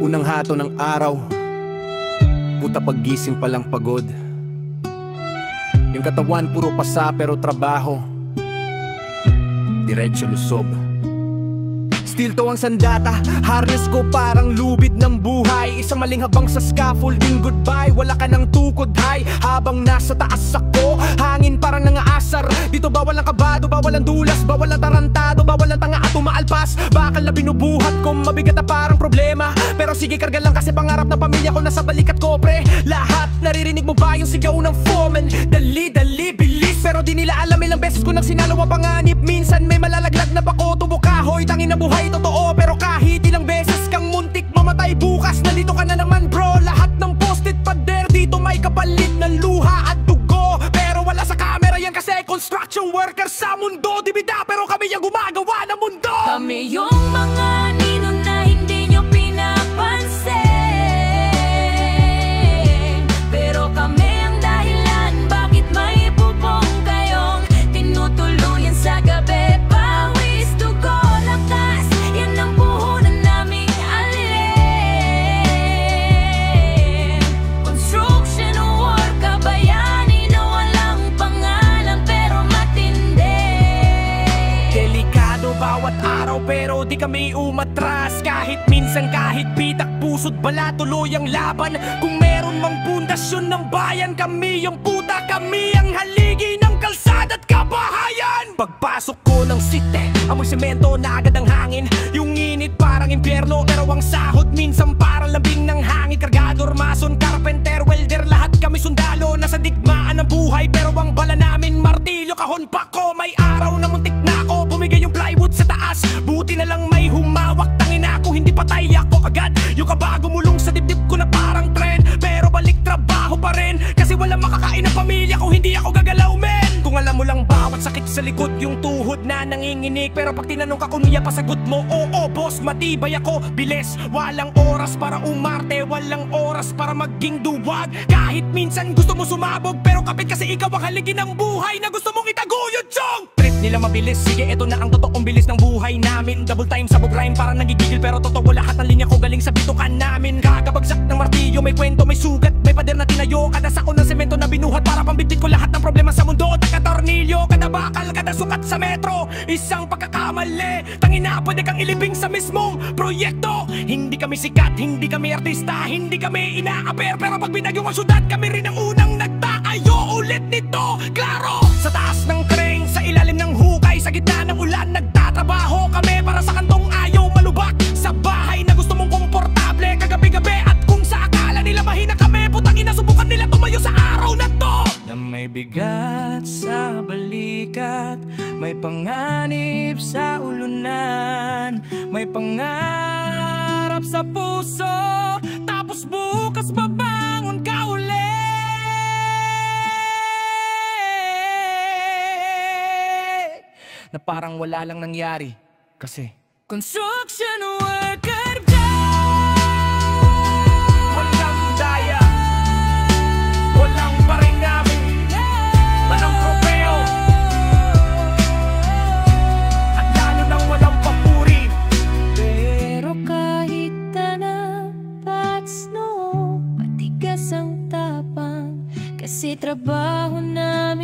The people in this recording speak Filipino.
Unang hato ng araw, puta paggising palang pagod. Yung katawan puro pasa pero trabaho, diretso lusob. Still to ang sandata, harness ko parang lubid ng buhay. Isang maling habang sa scaffolding, goodbye. Wala ka ng tukod high, habang nasa taas ako. Hangin parang nangaasar, dito bawal ang kabado, bawal ang dulas, bawal ang tarantado, bawal ang tanga at umaalpas. Bakal na binubuhat ko, mabigat na parang problema. Pero sige karga lang kasi pangarap ng pamilya ko nasa balikat ko pre. Lahat naririnig mo ba yung sigaw ng foreman? Dali, dali, bilis. Pero di nila alam ilang beses ko nang sinalo ang panganib. Minsan may malalaglag na bako, tubo kahoy, tangin na buhay totoo. Pero kahit ilang beses kang muntik mamatay, bukas nalito ka na naman bro. Lahat ng post-it pader dito may kapalit ng luha at dugo. Pero wala sa camera yan kasi construction worker sa mundo. Dibida pero kami yung gumagawa ng mundo. Kami yung mga nino na hindi nyo pinapansin, pero kami ang dahilan bakit may bubong kayong tinutuluyan sa gabi. Pawis, dugo, lakas, yan ang puhunan naming alin. Construction worker, bayani na walang pangalan pero matindi. Delikado bawat araw pero di kami umatras. Kahit minsan kahit pitak pusod bala tuloy ang laban. Kung meron mang pundasyon ng bayan, kami yung puta, kami ang haligi ng kalsada at kabahayan. Pagpasok ko ng city, amoy semento na agad ang hangin. Yung init parang impyerno pero ang sahod minsan parang labing ng hangin. Kargador, mason, carpenter, welder, lahat kami sundalo. Nasa digmaan ng buhay pero ang bala namin martilyo. Kahon pa ko, may araw na muntik na ako bumigay yung plywood sa taas. Buti na lang may humawak, tangin ako hindi patay ako agad. Yung kaba gumulong sa dibdib ko na parang tren, pero balik trabaho pa rin. Kasi wala makakain ng pamilya kung hindi ako gagalaw men. Kung alam mo lang bawat sakit sa likod, yung tuhod na nanginginig. Pero pag tinanong ka kung iya pasagot mo, oo boss matibay ako. Bilis, walang oras para umarte, walang oras para maging duwag. Kahit minsan gusto mo sumabog, pero kapit kasi ikaw ang haligi ng buhay na gusto mong itaguyod chong. Trip nila mabilis, sige eto na ang totoong bilis ng buhay namin. Double time sabog rhyme parang nagigigil, pero totoo lahat ng linya ko galing sa bitukan namin. Kakabagsak ng martilyo, may kwento, may sugat, may pader na tinayo. Kada sako ng semento na binuhat para pambitbit ko lahat ng problema sa mundo. Taga-tornilyo, kada bakal, kada sukat sa metro. Isang pagkakamali, tangin na pwede kang ilibing sa mismong proyekto. Hindi kami sikat, hindi kami artista, hindi kami ina-aper, pero pag binagyo ang syudad, kami rin ang unang nagtakayo ulit nito. Klaro! Sa taas ng crane, sa ilalim ng hukay, sa gitna ng ulan, nagtatrabaho kami para sa kantong ayaw malubak. Sa bahay na gusto mong komportable kagabi-gabi, at kung sa akala nila mahina kami, putang ina subukan nila tumayo sa araw na to. Na may bigat sa balikat, may panganib sa ulunan, may pangarap sa puso, tapos bukas babangon ka uli. Na parang wala lang nangyari kasi construction worker dyan. Walang daya, walang paring namin, walang propeo, at lalo nang walang papuri. Pero kahit tanapat snow, matigas ang tapang, kasi trabaho namin